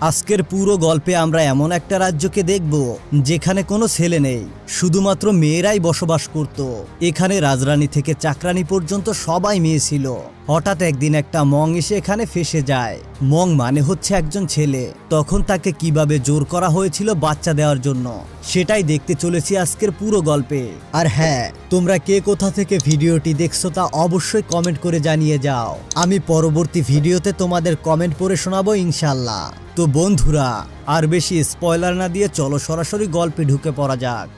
আজকের পুরো গল্পে আমরা এমন একটা রাজ্যকে দেখব যেখানে কোনো ছেলে নেই, শুধুমাত্র মেয়েরাই বসবাস করত। এখানে রাজরানী থেকে চাকরানী পর্যন্ত সবাই মেয়ে ছিল। হঠাৎ একদিন একটা মং এসে এখানে ফেসে যায়। মং মানে হচ্ছে একজন ছেলে। তখন তাকে কিভাবে জোর করা হয়েছিল বাচ্চা দেওয়ার জন্য, সেটাই দেখতে চলেছি আজকের পুরো গল্পে। আর হ্যাঁ, তোমরা কে কোথা থেকে ভিডিওটি দেখছো তা অবশ্যই কমেন্ট করে জানিয়ে যাও। আমি পরবর্তী ভিডিওতে তোমাদের কমেন্ট পড়ে শোনাবো ইনশাল্লাহ। তো বন্ধুরা, আর বেশি স্পয়লার না দিয়ে চলো সরাসরি গল্পে ঢুকে পড়া যাক।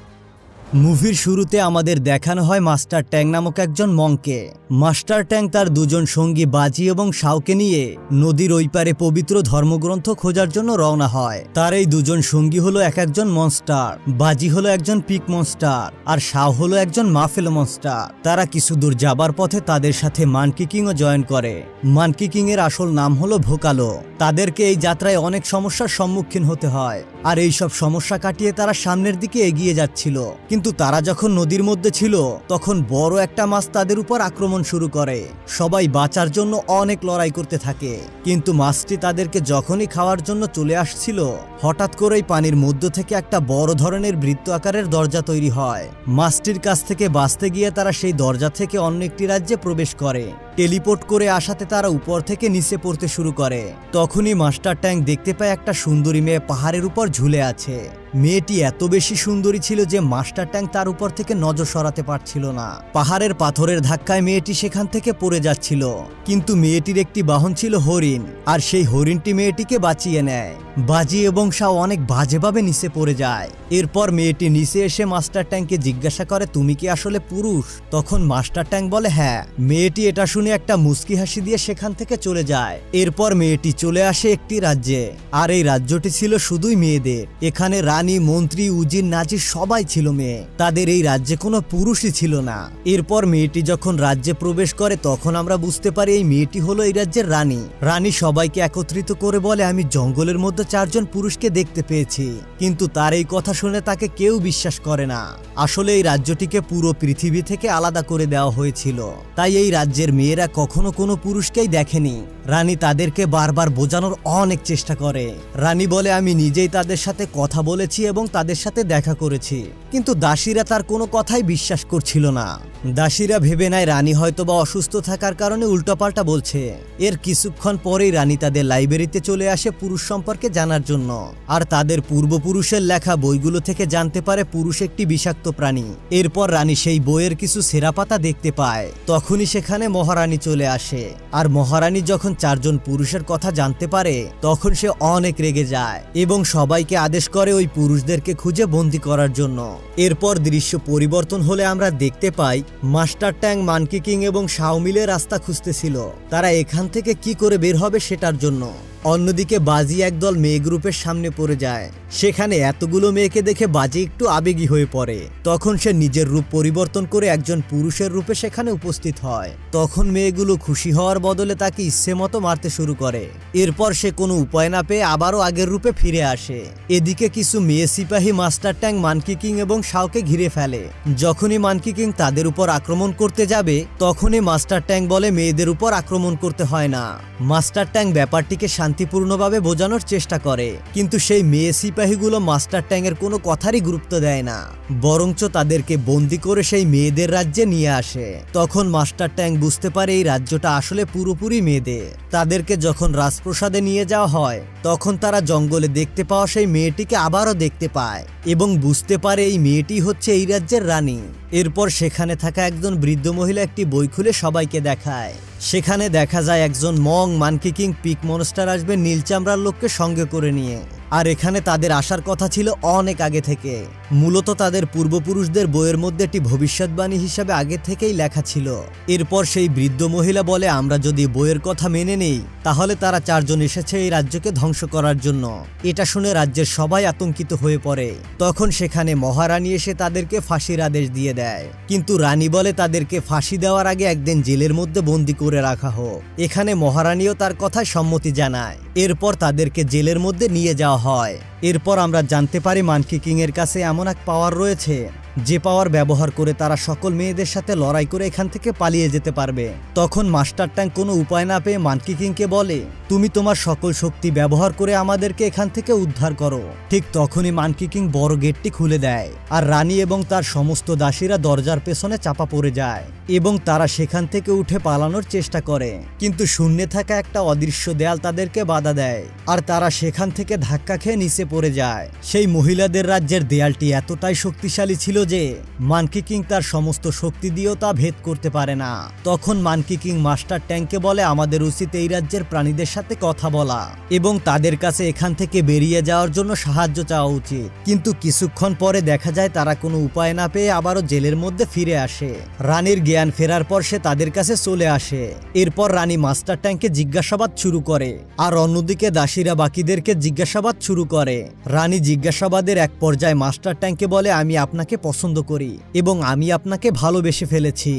মুভির শুরুতে আমাদের দেখানো হয় মাস্টার ট্যাং নামক একজন মংকে। মাস্টার ট্যাং তার দুজন সঙ্গী বাজি এবং শাওকে নিয়ে নদীর ওই পারে পবিত্র ধর্মগ্রন্থ খোঁজার জন্য রওনা হয়। তার এই দুজন সঙ্গী হলো এক একজন মনস্টার। বাজি হলো একজন পিক মনস্টার আর শাও হলো একজন মাফেল মনস্টার। তারা কিছু দূর যাবার পথে তাদের সাথে মানকি কিংও জয়েন করে। মানকি কিং এর আসল নাম হলো ভোকালো। তাদেরকে এই যাত্রায় অনেক সমস্যার সম্মুখীন হতে হয়, আর এই সব সমস্যা কাটিয়ে তারা সামনের দিকে এগিয়ে যাচ্ছিল। কিন্তু তারা যখন নদীর মধ্যে ছিল তখন বড় একটা মাছ তাদের উপর আক্রমণ শুরু করে। সবাই বাঁচার জন্য অনেক লড়াই করতে থাকে, কিন্তু মাছটি তাদেরকে যখনই খাওয়ার জন্য চলে আসছিল, হঠাৎ করেই পানির মধ্য থেকে একটা বড় ধরনের বৃত্ত আকারের দরজা তৈরি হয়। মাছটির কাছ থেকে বাঁচতে গিয়ে তারা সেই দরজা থেকে অন্য একটি রাজ্যে প্রবেশ করে। টেলিপোর্ট করে আসাতে তারা উপর থেকে নিচে পড়তে শুরু করে। তখনই মাস্টার ট্যাং দেখতে পায় একটা সুন্দরী মেয়ে পাহাড়ের উপর ঝুলে আছে। মেয়েটি এত বেশি সুন্দরী ছিল যে মাস্টার ট্যাং তার উপর থেকে নজর সরাতে পারছিল না। পাহাড়ের পাথরের ধাক্কায় মেয়েটি সেখান থেকে পড়ে যাচ্ছিল, কিন্তু মেয়েটির একটি বাহন ছিল হরিণ, আর সেই হরিণটি মেয়েটিকে বাঁচিয়ে নেয়। বাজি এবং শাও অনেক বাজেভাবে নিচে পড়ে যায়। এরপর মেয়েটি নিচে এসে মাস্টার ট্যাংকে জিজ্ঞাসা করে, তুমি কি আসলে পুরুষ? তখন মাস্টার ট্যাং বলে হ্যাঁ। মেয়েটি এটা শুনে একটা মুচকি হাসি দিয়ে সেখান থেকে চলে যায়। এরপর মেয়েটি চলে আসে একটি রাজ্যে, আর এই রাজ্যটি ছিল শুধুই মেয়েদের। এখানে রানী, মন্ত্রী, উজির, নাজির সবাই ছিল মেয়ে। তাদের এই রাজ্যে কোনো পুরুষই ছিল না। এরপর মেয়েটি যখন রাজ্যে প্রবেশ করে তখন আমরা বুঝতে পারি এই মেয়েটি হলো এই রাজ্যের রানী। রানী সবাইকে একত্রিত করে বলে, আমি জঙ্গলের মধ্যে 4 জন পুরুষকে দেখতে পেয়েছি। কিন্তু তার এই কথা শুনে তাকে কেউ বিশ্বাস করে না। আসলে এই রাজ্যটিকে পুরো পৃথিবী থেকে আলাদা করে দেওয়া হয়েছিল, তাই এই রাজ্যের মেয়েরা কখনো কোনো পুরুষকেই দেখেনি। রানী তাদেরকে বারবার বোঝানোর অনেক চেষ্টা করে। রানী বলে, আমি নিজেই তাদের সাথে কথা বলেছি এবং তাদের সাথে দেখা করেছি, কিন্তু দাসীরা তার কোনো কথাই বিশ্বাস করছিল না। দাসীরা ভেবে নেয় রানী হয়তোবা অসুস্থ থাকার কারণে উল্টোপাল্টা বলছে। এর কিছুক্ষণ পরেই রানী তাদের লাইব্রেরিতে চলে আসে পুরুষ সম্পর্কে জানার জন্য, আর তাদের পূর্বপুরুষের লেখা বইগুলো থেকে জানতে পারে পুরুষ একটি বিষাক্ত প্রাণী। এরপর রানী সেই বইয়ের কিছু ছেঁড়া পাতা দেখতে পায়। তখনই সেখানে মহারানী চলে আসে, আর মহারানী যখন 4 জন পুরুষের কথা জানতে পারে তখন সে অনেক রেগে যায় এবং সবাইকে আদেশ করে ওই পুরুষদেরকে খুঁজে বন্দি করার জন্য। এরপর দৃশ্য পরিবর্তন হলে আমরা দেখতে পাই মাস্টার ট্যাং, মানকি কিং এবং শাও মিলে রাস্তা খুঁজতেছিল। তারা এখান থেকে কি করে বের হবে সেটার জন্য। অন্যদিকে বাজি একদল মেয়ে গ্রুপের সামনে পড়ে যায়। সেখানে এতগুলো মেয়েকে দেখে বাজি একটু আবেগী হয়ে পড়ে। তখন সে নিজের রূপ পরিবর্তন করে একজন পুরুষের রূপে সেখানে উপস্থিত হয়। তখন মেয়েগুলো খুশি হওয়ার বদলে তাকে ইচ্ছে মতো মারতে শুরু করে। এরপর সে কোনো উপায় না পেয়ে আবারও আগের রূপে ফিরে আসে। এদিকে কিছু মেয়ে সিপাহী মাস্টার ট্যাং, মানকি কিং এবং শাওকে ঘিরে ফেলে। যখনই মানকি কিং তাদের উপর আক্রমণ করতে যাবে তখনই মাস্টার ট্যাং বলে মেয়েদের উপর আক্রমণ করতে হয় না। মাস্টার ট্যাং ব্যাপারটিকে শান্তিপূর্ণভাবে বোঝানোর চেষ্টা করে, কিন্তু সেই মেয়ে সিপাহীগুলো মাস্টার ট্যাংয়ের কোনো কথারই গুরুত্ব দেয় না, বরঞ্চ তাদেরকে বন্দি করে সেই মেয়েদের রাজ্যে নিয়ে আসে। তখন মাস্টার ট্যাং বুঝতে পারে এই রাজ্যটা আসলে পুরোপুরি মেয়েদের। তাদেরকে যখন রাজপ্রাসাদে নিয়ে যাওয়া হয় তখন তারা জঙ্গলে দেখতে পাওয়া সেই মেয়েটিকে আবারও দেখতে পায় এবং বুঝতে পারে এই মেয়েটি হচ্ছে এই রাজ্যের রানী। এরপর সেখানে থাকা একজন বৃদ্ধ মহিলা একটি বই খুলে সবাইকে দেখায়। সেখানে দেখা যায় একজন Mong, monkey king, pick monster আসবে নীল চামড়ার লোককে সঙ্গে করে নিয়ে। আর এখানে তাদের আসার কথা ছিল অনেক আগে থেকে। মূলত তাদের পূর্বপুরুষদের বইয়ের মধ্যে একটি ভবিষ্যৎবাণী হিসাবে আগে থেকেই লেখা ছিল। এরপর সেই বৃদ্ধ মহিলা বলে, আমরা যদি বইয়ের কথা মেনে নেই তাহলে তারা 4 জন এসেছে এই রাজ্যকে ধ্বংস করার জন্য। এটা শুনে রাজ্যের সবাই আতঙ্কিত হয়ে পড়ে। তখন সেখানে মহারানী এসে তাদেরকে ফাঁসির আদেশ দিয়ে দেয়, কিন্তু রানী বলে তাদেরকে ফাঁসি দেওয়ার আগে একদিন জেলের মধ্যে বন্দি করে রাখা হোক। এখানে মহারানীও তার কথায় সম্মতি জানায়। এরপর তাদেরকে জেলের মধ্যে নিয়ে যাওয়া হয়। এরপর আমরা জানতে পারি মানকি কিং এর কাছে এমন এক পাওয়ার রয়েছে যে পাওয়ার ব্যবহার করে তারা সকল মেয়েদের সাথে লড়াই করে এখান থেকে পালিয়ে যেতে পারবে। তখন মাস্টার ট্যাং কোনো উপায় না পেয়ে মানকি কিংকে বলে, তুমি তোমার সকল শক্তি ব্যবহার করে আমাদেরকে এখান থেকে উদ্ধার করো। ঠিক তখনই মানকি কিং বড় গেটটি খুলে দেয়, আর রানী এবং তার সমস্ত দাসীরা দরজার পেছনে চাপা পড়ে যায় এবং তারা সেখান থেকে উঠে পালানোর চেষ্টা করে, কিন্তু শূন্যে থাকা একটা অদৃশ্য দেয়াল তাদেরকে বাধা দেয়, আর তারা সেখান থেকে ধাক্কা খেয়ে নিচে পড়ে যায়। সেই মহিলাদের রাজ্যের দেয়ালটি এতটাই শক্তিশালী ছিল যে মানকি কিং তার সমস্ত শক্তি দিয়েও তা ভেদ করতে পারে না। তখন মানকি কিং মাস্টার ট্যাংকে বলে, আমাদের উচিত এই রাজ্যের প্রাণীদের সাথে কথা বলা এবং তাদের কাছে এখান থেকে বেরিয়ে যাওয়ার জন্য সাহায্য চাওয়া উচিত। কিন্তু কিছুক্ষণ পরে দেখা যায় তারা কোনো উপায় না পেয়ে আবারও জেলের মধ্যে ফিরে আসে। রানীর জ্ঞান ফেরার পর সে তাদের কাছে চলে আসে। এরপর রানী মাস্টার ট্যাংকে জিজ্ঞাসাবাদ শুরু করে, আর অন্যদিকে দাসীরা বাকিদেরকে জিজ্ঞাসাবাদ শুরু করে। রানী জিজ্ঞাসাবাদের এক পর্যায়ে মাস্টার ট্যাংকে বলে, আমি আপনাকে পছন্দ করি এবং আমি আপনাকে ভালোবেসে ফেলেছি।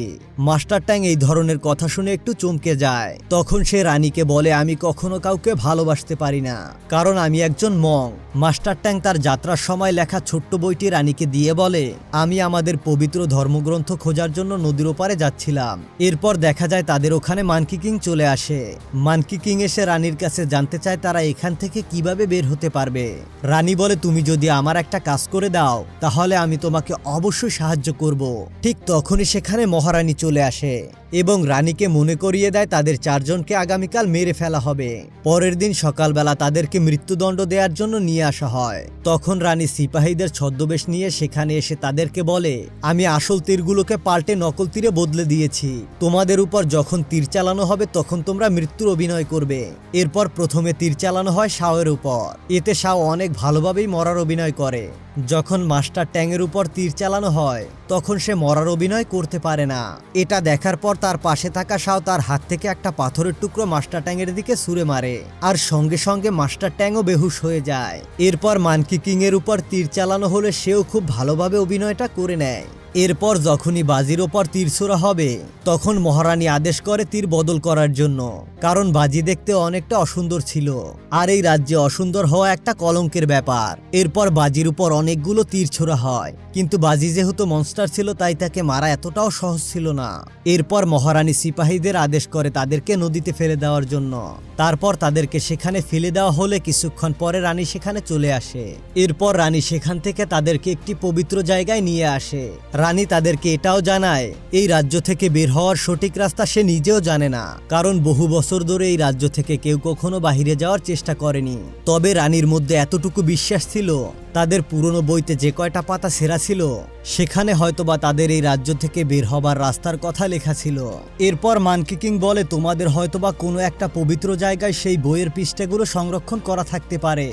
মাস্টার ট্যাং এই ধরনের কথা শুনে একটু চমকে যায়। তখন সে রানীকে বলে, আমি কখনো কাউকে ভালোবাসতে পারি না, কারণ আমি একজন মং। মাস্টার ট্যাং তার যাত্রার সময় লেখা ছোট্ট বইটি রানীকে দিয়ে বলে, আমি আমাদের পবিত্র ধর্মগ্রন্থ খোঁজার জন্য নদীর ওপারে যাচ্ছিলাম। এরপর দেখা যায় তাদের ওখানে মানকি কিং চলে আসে। মানকি কিং এসে রানীর কাছে জানতে চায় তারা এখান থেকে কিভাবে বের হতে পারবে। রানী বলে, তুমি যদি আমার একটা কাজ করে দাও তাহলে আমি তোমাকে অবশ্যই সাহায্য করব। ঠিক তখনই সেখানে মহারানী চলে আসে এবং রানীকে মনে করিয়ে দেয় তাদের চারজনকে আগামীকাল মেরে ফেলা হবে। পরের দিন সকালবেলা তাদেরকে মৃত্যুদণ্ড দেওয়ার জন্য নিয়ে আসা হয়। তখন রানী সিপাহীদের ছদ্মবেশ নিয়ে সেখানে এসে তাদেরকে বলে, আমি আসল তীরগুলোকে পাল্টে নকল তীরে বদলে দিয়েছি। তোমাদের উপর যখন তীর চালানো হবে তখন তোমরা মৃত্যুর অভিনয় করবে। এরপর প্রথমে তীর চালানো হয় শাওয়ের উপর। এতে শাও অনেক ভালোভাবেই মরার অভিনয় করে। যখন মাস্টার ট্যাংয়ের উপর তীর চালানো হয় তখন সে মরার অভিনয় করতে পারে না। এটা দেখার পর তার পাশে থাকা শাও তার হাত থেকে একটা পাথরের টুকরো মাস্টার ট্যাংয়ের দিকে ছুঁড়ে মারে, আর সঙ্গে সঙ্গে মাস্টার ট্যাংও বেহুশ হয়ে যায়। এরপর মানকি কিং এর উপর তীর চালানো হলে সেও খুব ভালোভাবে অভিনয়টা করে নেয়। এরপর যখনই বাজির ওপর তীর ছোড়া হবে তখন মহারানী আদেশ করে তীর বদল করার জন্য, কারণ বাজি দেখতে অনেকটা অসুন্দর ছিল, আর এই রাজ্যে অসুন্দর হওয়া একটা কলঙ্কের ব্যাপার। এরপর বাজির উপর অনেকগুলো তীর ছোড়া হয়, কিন্তু বাজি যেহেতু মনস্টার ছিল তাই তাকে মারা এতটাও সহজ ছিল না। এরপর মহারানী সিপাহীদের আদেশ করে তাদেরকে নদীতে ফেলে দেওয়ার জন্য। তারপর তাদেরকে সেখানে ফেলে দেওয়া হলে কিছুক্ষণ পরে রানী সেখানে চলে আসে। এরপর রানী সেখান থেকে তাদেরকে একটি পবিত্র জায়গায় নিয়ে আসে। রানী তাদেরকে এটাও জানায় এই রাজ্য থেকে বের হওয়ার সঠিক রাস্তা সে নিজেও জানে না, কারণ বহু বছর ধরে এই রাজ্য থেকে কেউ কখনো বাহিরে যাওয়ার চেষ্টা করেনি। তবে রানীর মধ্যে এতটুকু বিশ্বাস ছিল তাদের পুরনো বইতে যে কয়টা পাতা ছেঁড়া ছিল সেখানে হয়তোবা তাদের এই রাজ্য থেকে বের হবার রাস্তার কথা লেখা ছিল। এরপর মানকি কিং বলে, তোমাদের হয়তোবা কোনো একটা পবিত্র জায়গায় সেই বইয়ের পৃষ্ঠাগুলো সংরক্ষণ করা থাকতে পারে।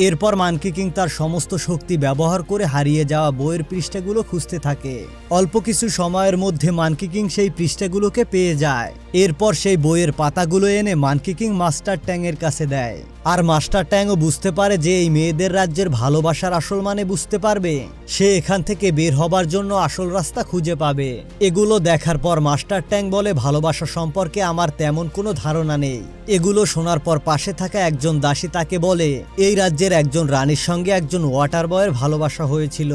এরপর মানকি কিং তার সমস্ত শক্তি ব্যবহার করে হারিয়ে যাওয়া বইয়ের পৃষ্ঠাগুলো খুঁজতে থাকে। অল্প কিছু সময়ের মধ্যে মানকি কিং সেই পৃষ্ঠাগুলোকে পেয়ে যায়। এরপর সেই বইয়ের পাতাগুলো এনে মানকি কিং মাস্টার ট্যাংয়ের কাছে দেয়, আর মাস্টার ট্যাংও বুঝতে পারে যে এই মেয়েদের রাজ্যের ভালোবাসার আসল মানে বুঝতে পারবে, সে এখান থেকে বের হবার জন্য আসল রাস্তা খুঁজে পাবে। এগুলো দেখার পর মাস্টার ট্যাং বলে, ভালোবাসা সম্পর্কে আমার তেমন কোনো ধারণা নেই। এগুলো শোনার পর পাশে থাকা একজন দাসী তাকে বলে, এই রাজ্যের একজন রানীর সঙ্গে একজন ওয়াটার বয়ের ভালোবাসা হয়েছিল,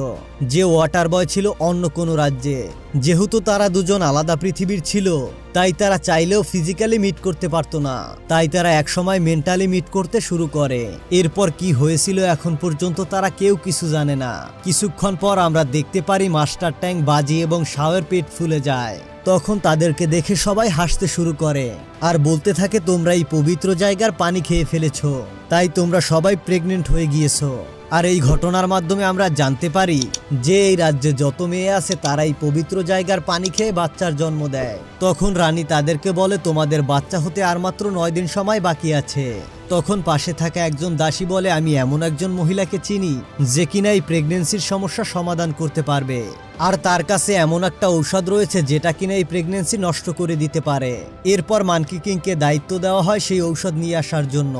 যে ওয়াটার বয় ছিল অন্য কোনো রাজ্যে। যেহেতু তারা দুজন আলাদা পৃথিবীর ছিল তাই তারা চাইলেও ফিজিক্যালি মিট করতে পারতো না, তাই তারা একসময় মেন্টালি মিট করতে শুরু করে। এরপর কি হয়েছিল এখন পর্যন্ত তারা কেউ কিছু জানে না। কিছুক্ষণ পর আমরা দেখতে পারি মাস্টার ট্যাং, বাজি এবং শাওয়ের পেট ফুলে যায়। তখন তাদেরকে দেখে সবাই হাসতে শুরু করে আর বলতে থাকে, তোমরা এই পবিত্র জায়গার পানি খেয়ে ফেলেছো, তাই তোমরা সবাই প্রেগনেন্ট হয়ে গিয়েছো। আর এই ঘটনার মাধ্যমে আমরা জানতে পারি যে এই রাজ্যে যত মেয়ে আছে তারাই পবিত্র জায়গার পানি খেয়ে বাচ্চার জন্ম দেয়। তখন রানী তাদেরকে বলে, তোমাদের বাচ্চা হতে আর মাত্র 9 দিন সময় বাকি আছে। তখন পাশে থাকা একজন দাসী বলে, আমি এমন একজন মহিলাকে চিনি যে কিনা এই প্রেগনেন্সির সমস্যা সমাধান করতে পারবে, আর তার কাছে এমন একটা ঔষধ রয়েছে যেটা কিনা এই প্রেগনেন্সি নষ্ট করে দিতে পারে। এরপর মানকি কিংকে দায়িত্ব দেওয়া হয় সেই ঔষধ নিয়ে আসার জন্য।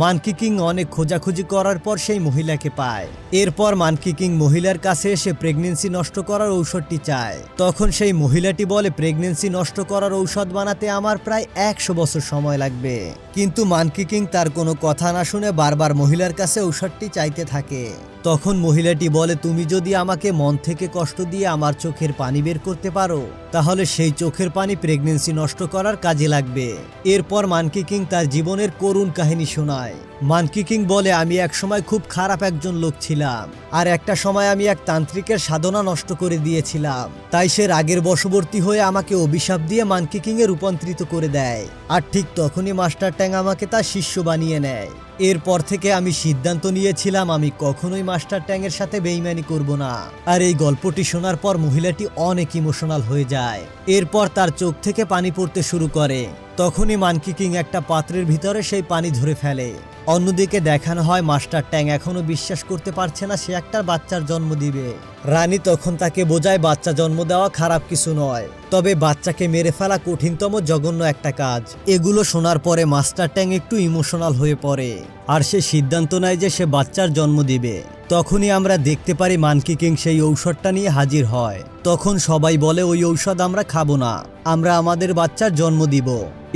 মানকি কিং অনেক খোঁজাখুঁজি করার পর সেই মহিলাকে পায়। এরপর মানকি কিং মহিলার কাছে এসে প্রেগনেন্সি নষ্ট করার ঔষধটি চায়। তখন সেই মহিলাটি বলে, প্রেগনেন্সি নষ্ট করার ঔষধ বানাতে আমার প্রায় 100 বছর সময় লাগবে। কিন্তু মানকি কিং তার কোনো কথা না শুনে বারবার মহিলার কাছে ঔষধটি চাইতে থাকে। তখন মহিলাটি বলে, তুমি যদি আমাকে মন থেকে কষ্ট দিয়ে আমার চোখের পানি বের করতে পারো তাহলে সেই চোখের পানি প্রেগন্যান্সি নষ্ট করার কাজে লাগবে। এরপর মানকি কিং তার জীবনের করুণ কাহিনী শোনায়। মানকি কিং বলে, আমি একসময় খুব খারাপ একজন লোক ছিলাম, আর একটা সময় আমি এক তান্ত্রিকের সাধনা নষ্ট করে দিয়েছিলাম। তাই সে রাগের বশবর্তী হয়ে আমাকে অভিশাপ দিয়ে মানকি কিং এ রূপান্তরিত করে দেয়। আর ঠিক তখনই মাস্টার ট্যাং আমাকে তার শিষ্য বানিয়ে নেয়। এরপর থেকে আমি সিদ্ধান্ত নিয়েছিলাম আমি কখনোই মাস্টার ট্যাং এর সাথে বেইমানি করব না। আর এই গল্পটি শোনার পর মহিলাটি অনেক ইমোশনাল হয়ে যায়। এরপর তার চোখ থেকে পানি পড়তে শুরু করে। তখনই মানকি কিং একটা পাত্রের ভিতরে সেই পানি ধরে ফেলে। অন্যদিকে দেখানো হয় মাস্টার ট্যাং এখনো বিশ্বাস করতে পারছে না সে একটা বাচ্চার জন্ম দিবে। রানী তখন তাকে বোঝায় বাচ্চা জন্ম দেওয়া খারাপ কিছু নয়, তবে বাচ্চাকে মেরে ফেলা কঠিনতম জঘন্য একটা কাজ। এগুলো শোনার পরে মাস্টার ট্যাং একটু ইমোশনাল হয়ে পড়ে আর সে সিদ্ধান্ত নেয় যে সে বাচ্চার জন্ম দিবে। তখনই আমরা দেখতে পারি মানকি কিং সেই ঔষধটা নিয়ে হাজির হয়। তখন সবাই বলে ওই ঔষধ আমরা খাবো না, আমরা আমাদের বাচ্চার জন্ম দিব।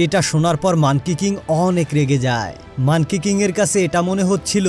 এটা শোনার পর মানকি কিং অনেক রেগে যায়। মানকি কিং এর কাছে এটা মনে হচ্ছিল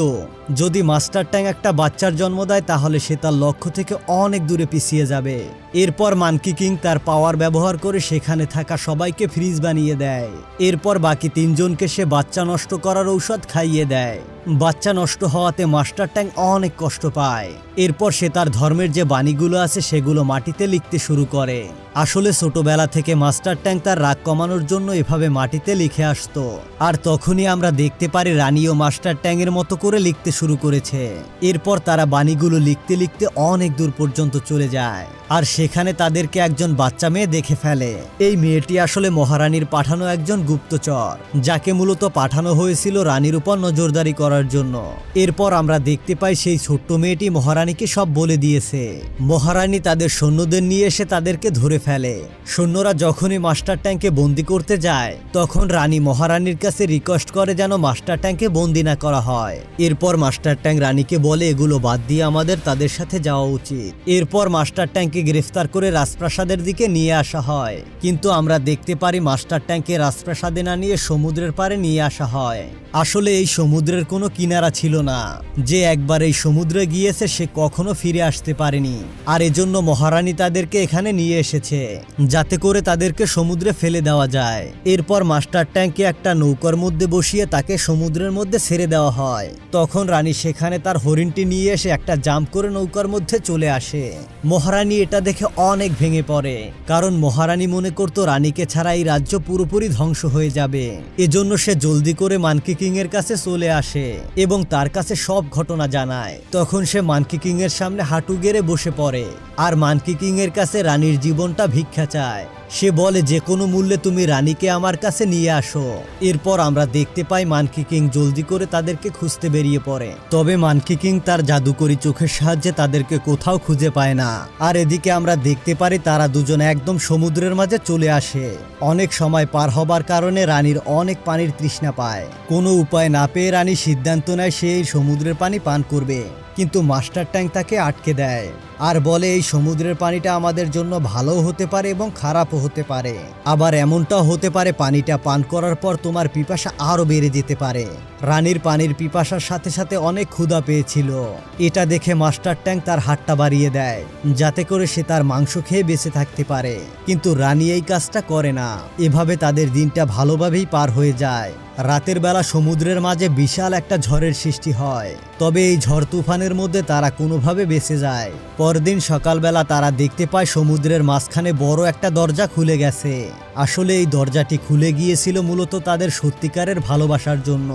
যদি মাস্টার ট্যাং একটা বাচ্চার জন্ম দেয় তাহলে সে তার লক্ষ্য থেকে অনেক দূরে পিছিয়ে যাবে। এরপর মানকি কিং তার পাওয়ার ব্যবহার করে সেখানে থাকা সবাইকে ফ্রিজ বানিয়ে দেয়। এরপর বাকি তিনজনকে সে বাচ্চা নষ্ট করার ঔষধ খাইয়ে দেয়। বাচ্চা নষ্ট হওয়াতে মাস্টার ট্যাং অনেক কষ্ট পায়। এরপর সে তার ধর্মের যে বাণীগুলো আছে সেগুলো মাটিতে লিখতে শুরু করে। আসলে ছোটবেলা থেকে মাস্টার ট্যাং তার রাগ কমানোর জন্য এভাবে মাটিতে লিখে আসতো। আর তখনই আমরা দেখতে পারি রানীও মাস্টার ট্যাং এর মতো করে লিখতে শুরু করেছে। এরপর তারা বাণীগুলো লিখতে লিখতে অনেক দূর পর্যন্ত চলে যায় আর সেখানে তাদেরকে একজন বাচ্চা মেয়ে দেখে ফেলে। এই মেয়েটি আসলে মহারানীর পাঠানো একজন গুপ্তচর, যাকে মূলত পাঠানো হয়েছিল রানীর উপর নজরদারি করার জন্য। এরপর আমরা দেখতে পাই সেই ছোট্ট মেয়েটি মহারানীকে সব বলে দিয়েছে। মহারানী তাদের সৈন্যদের নিয়ে এসে তাদেরকে ধরে ফেলে। সৈন্যরা যখনই মাস্টার ট্যাংকে বন্দি করতে যায় তখন রানী মহারানীর কাছে রিকোয়েস্ট করে যেন মাস্টার ট্যাংকে বন্দি না করা হয়। এরপর মাস্টার ট্যাং রানীকে বলে এগুলো বাদ দিয়ে আমাদের তাদের সাথে যাওয়া উচিত। এরপর মাস্টার ট্যাংকে গ্রেফতার করে রাজপ্রাসাদের দিকে নিয়ে আসা হয়, কিন্তু আমরা দেখতে পারি মাস্টার ট্যাংকে রাজপ্রাসাদে না নিয়ে সমুদ্রের পাড়ে নিয়ে আসা হয়। আসলে এই সমুদ্রের কোনো কিনারা ছিল না, যে একবার এই সমুদ্রে গিয়েছে সে কখনো ফিরে আসতে পারেনি। আর এজন্য মহারানী তাদেরকে এখানে নিয়ে এসেছে যাতে করে তাদেরকে সমুদ্রে ফেলে দেওয়া যায়। এরপর মাস্টার ট্যাংকে একটা নৌকার মধ্যে বসিয়ে তাকে সমুদ্রের মধ্যে ছেড়ে দেওয়া হয়। তখন রানী সেখানে তার হরিণটি নিয়ে এসে একটা জাম্প করে নৌকার মধ্যে চলে আসে। মহারানী এটা দেখে অনেক ভেঙে পড়ে, কারণ মহারানী মনে করতো রানীকে ছাড়া এই রাজ্য পুরোপুরি ধ্বংস হয়ে যাবে। এজন্য সে জলদি করে মানকি কিং এর কাছে চলে আসে এবং তার কাছে সব ঘটনা জানায়। তখন সে মানকি কিং এর সামনে হাঁটু গেড়ে বসে পড়ে আর মানকি কিং এর কাছে রানীর জীবনটা ভিক্ষা চায়। সে বলে যে কোনো মূল্যে তুমি রানীকে আমার কাছে নিয়ে আসো। এরপর আমরা দেখতে পাই মানকি কিং জলদি করে তাদেরকে খুঁজতে বেরিয়ে পড়ে। তবে মানকি কিং তার জাদুকরি চোখের সাহায্যে তাদেরকে কোথাও খুঁজে পায় না। আর এদিকে আমরা দেখতে পারি তারা দুজন একদম সমুদ্রের মাঝে চলে আসে। অনেক সময় পার হবার কারণে রানীর অনেক পানির তৃষ্ণা পায়। কোনো উপায় না পেয়ে রানী সিদ্ধান্ত নেয় সে এই সমুদ্রের পানি পান করবে, কিন্তু মাস্টার ট্যাং তাকে আটকে দেয় আর বলে এই সমুদ্রের পানিটা আমাদের জন্য ভালোও হতে পারে এবং খারাপও হতে পারে। আবার এমনটাও হতে পারে পানিটা পান করার পর তোমার পিপাসা আরো বেড়ে যেতে পারে। রানীর পানির পিপাসার সাথে সাথে অনেক ক্ষুধা পেয়েছিল। এটা দেখে মাস্টার ট্যাং তার হাতটা বাড়িয়ে দেয় যাতে করে সে তার মাংস খেয়ে বেঁচে থাকতে পারে, কিন্তু রানী এই কাজটা করে না। এভাবে তাদের দিনটা ভালোভাবেই পার হয়ে যায়। রাতের বেলা সমুদ্রের মাঝে বিশাল একটা ঝড়ের সৃষ্টি হয়, তবে এই ঝড় তুফানের মধ্যে তারা কোনোভাবে বেঁচে যায়। পরদিন সকালবেলা তারা দেখতে পায় সমুদ্রের মাঝখানে বড় একটা দরজা খুলে গেছে। আসলে এই দরজাটি খুলে গিয়েছিল মূলত তাদের সত্যিকারের ভালোবাসার জন্য।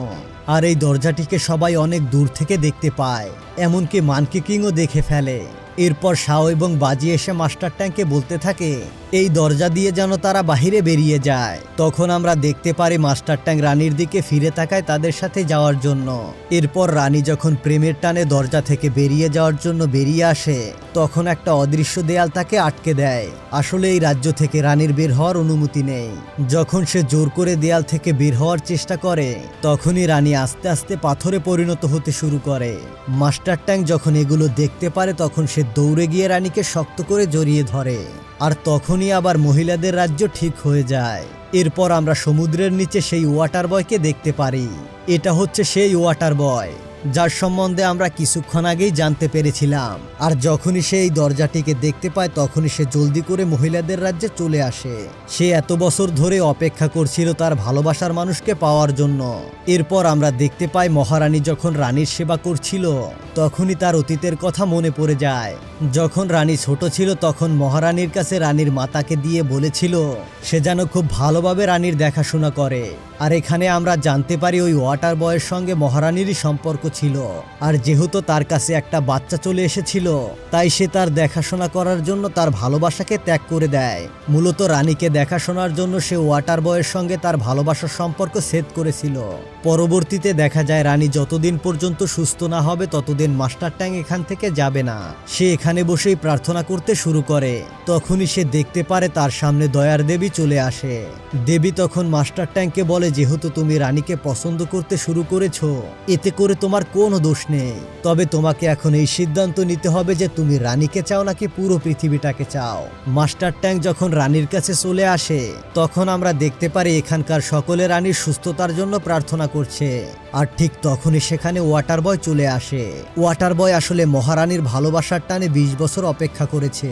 আর এই দরজাটিকে সবাই অনেক দূর থেকে দেখতে পায়, এমনকি মানকি কিংও দেখে ফেলে। এরপর শাও এবং বাজি এসে মাস্টার ট্যাংকে বলতে থাকে এই দরজা দিয়ে যেন তারা বাহিরে বেরিয়ে যায়। তখন আমরা দেখতে পারি মাস্টার ট্যাং রানীর দিকে ফিরে তাকায় তাদের সাথে যাওয়ার জন্য। এরপর রানী যখন প্রেমের টানে দরজা থেকে বেরিয়ে যাওয়ার জন্য বেরিয়ে আসে তখন একটা অদৃশ্য দেয়াল তাকে আটকে দেয়। আসলে এই রাজ্য থেকে রানীর বের হওয়ার অনুমতি নেই। যখন সে জোর করে দেয়াল থেকে বের হওয়ার চেষ্টা করে তখনই রানী আস্তে আস্তে পাথরে পরিণত হতে শুরু করে। মাস্টার ট্যাং যখন এগুলো দেখতে পারে তখন সে দৌড়ে গিয়ে রানীকে শক্ত করে জড়িয়ে ধরে। আর তখনই আবার মহিলাদের রাজ্য ঠিক হয়ে যায়। এরপর আমরা সমুদ্রের নিচে সেই ওয়াটার বয়কে দেখতে পারি। এটা হচ্ছে সেই ওয়াটার বয় যার সম্বন্ধে আমরা কিছুক্ষণ আগেই জানতে পেরেছিলাম। আর যখনই সে এই দরজাটিকে দেখতে পায় তখনই সে জলদি করে মহিলাদের রাজ্যে চলে আসে। সে এত বছর ধরে অপেক্ষা করছিল তার ভালোবাসার মানুষকে পাওয়ার জন্য। এরপর আমরা দেখতে পাই মহারানী যখন রানীর সেবা করছিল তখনই তার অতীতের কথা মনে পড়ে যায়। যখন রানী ছোট ছিল তখন মহারানীর কাছে রানীর মাতাকে দিয়ে বলেছিল সে যেন খুব ভালোভাবে রানীর দেখাশোনা করে। আর এখানে আমরা জানতে পারি ওই ওয়াটার বয়ের সঙ্গে মহারানীরই সম্পর্ক ছিল। আর যেহেতু তার কাছে একটা বাচ্চা চলে এসেছিল তাই সে তার দেখাশোনা করার জন্য তার ভালোবাসাকে ত্যাগ করে দেয়। মূলত রানীকে দেখাশোনার জন্য সে ওয়াটার বয়ের সঙ্গে তার ভালোবাসার সম্পর্ক ছেদ করেছিল। পরবর্তীতে দেখা যায় রানী যতদিন পর্যন্ত সুস্থ না হবে ততদিন মাস্টার ট্যাং এখান থেকে যাবে না। সে এখানে বসেই প্রার্থনা করতে শুরু করে। তখনই সে দেখতে পারে তার সামনে দয়ার দেবী চলে আসে। দেবী তখন মাস্টার ট্যাংকে বলে, যেহেতু তুমি রানীকে পছন্দ করতে শুরু করেছো এতে করে তোমার কোনো দোষ নেই, তবে তোমাকে এখন এই সিদ্ধান্ত নিতে হবে যে তুমি রানীকে চাও নাকি পুরো পৃথিবীটাকে চাও। মাস্টার ট্যাং যখন রানীর কাছে চলে আসে তখন আমরা দেখতে পারি এখানকার সকলে রানীর সুস্থতার জন্য প্রার্থনা করছে। আর ঠিক তখনই সেখানে ওয়াটার বয় চলে আসে। ওয়াটার বয় আসলে মহারানীর ভালোবাসার টানে 20 বছর অপেক্ষা করেছে।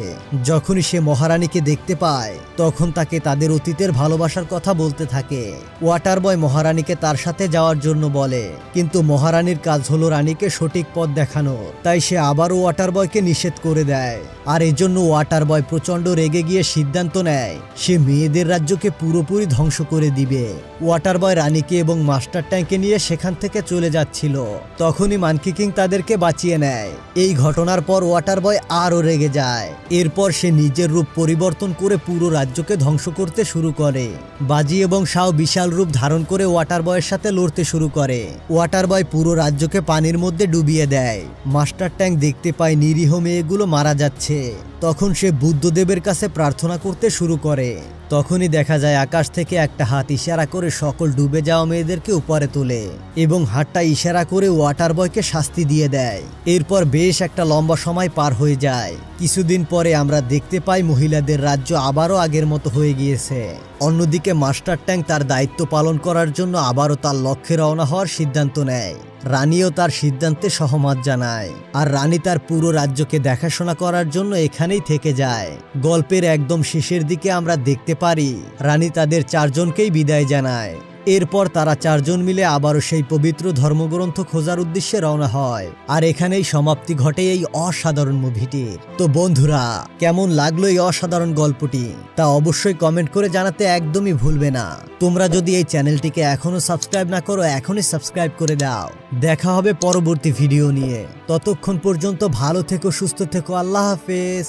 যখনই সে মহারানীকে দেখতে পায় তখন তাকে তাদের অতীতের ভালোবাসার কথা বলতে থাকে। ওয়াটার বয় মহারানীকে তার সাথে যাওয়ার জন্য বলে, কিন্তু মহারানীর কাজ হলো রানীকে সঠিক পথ দেখানো, তাই সে আবারও ওয়াটার বয়কে নিষেধ করে দেয়। আর এজন্য ওয়াটার বয় প্রচন্ড রেগে গিয়ে সিদ্ধান্ত নেয় সে মেয়েদের রাজ্যকে পুরোপুরি ধ্বংস করে দিবে। ওয়াটার বয় রানীকে এবং মাস্টার ট্যাংকে নিয়ে সেখান থেকে চলে যাচ্ছিল। তখনই মানকি কিং তাদেরকে বাঁচিয়ে নেয়। এই ঘটনার পর ওয়াটার বয় আরও রেগে যায়। এরপর সে নিজের রূপ পরিবর্তন করে পুরো রাজ্যকে ধ্বংস করতে শুরু করে। বাজি এবং শাও বিশাল রূপ ধারণ করে ওয়াটার বয়ের সাথে লড়তে শুরু করে। ওয়াটার বয় পুরো রাজ্যকে পানির মধ্যে ডুবিয়ে দেয়। মাস্টার ট্যাং দেখতে পায় নিরীহ মেয়েগুলো মারা যাচ্ছে। তখন সে বুদ্ধদেবের কাছে প্রার্থনা করতে শুরু করে। তখনই দেখা যায় আকাশ থেকে একটা হাত ইশারা করে সকল ডুবে যাওয়া মেয়েদেরকে উপরে তোলে এবং হাতটা ইশারা করে ওয়াটার বয়কে শাস্তি দিয়ে দেয়। এরপর বেশ একটা লম্বা সময় পার হয়ে যায়। কিছুদিন পরে আমরা দেখতে পাই মহিলাদের রাজ্য আবারও আগের মতো হয়ে গিয়েছে। অন্যদিকে মাস্টার ট্যাং তার দায়িত্ব পালন করার জন্য আবারও তার লক্ষ্যে রওনা হওয়ার সিদ্ধান্ত নেয়। রানীও তার সিদ্ধান্তে সহমত জানায়। আর রানী তার পুরো রাজ্যকে দেখাশোনা করার জন্য এখানেই থেকে যায়। গল্পের একদম শেষের দিকে আমরা দেখতে পারি রানী তাদের 4 জনকেই বিদায় জানায়। এরপর তারা 4 জন মিলে আবারও সেই পবিত্র ধর্মগ্রন্থ খোঁজার উদ্দেশ্যে রওনা হয়। আর এখানেই সমাপ্তি ঘটে এই অসাধারণ মুভিটির। তো বন্ধুরা, কেমন লাগলো এই অসাধারণ গল্পটি তা অবশ্যই কমেন্ট করে জানাতে একদমই ভুলবে না। তোমরা যদি এই চ্যানেলটিকে এখনো সাবস্ক্রাইব না করো এখনই সাবস্ক্রাইব করে দাও। দেখা হবে পরবর্তী ভিডিও নিয়ে। ততক্ষণ পর্যন্ত ভালো থেকো, সুস্থ থেকো। আল্লাহ হাফেজ।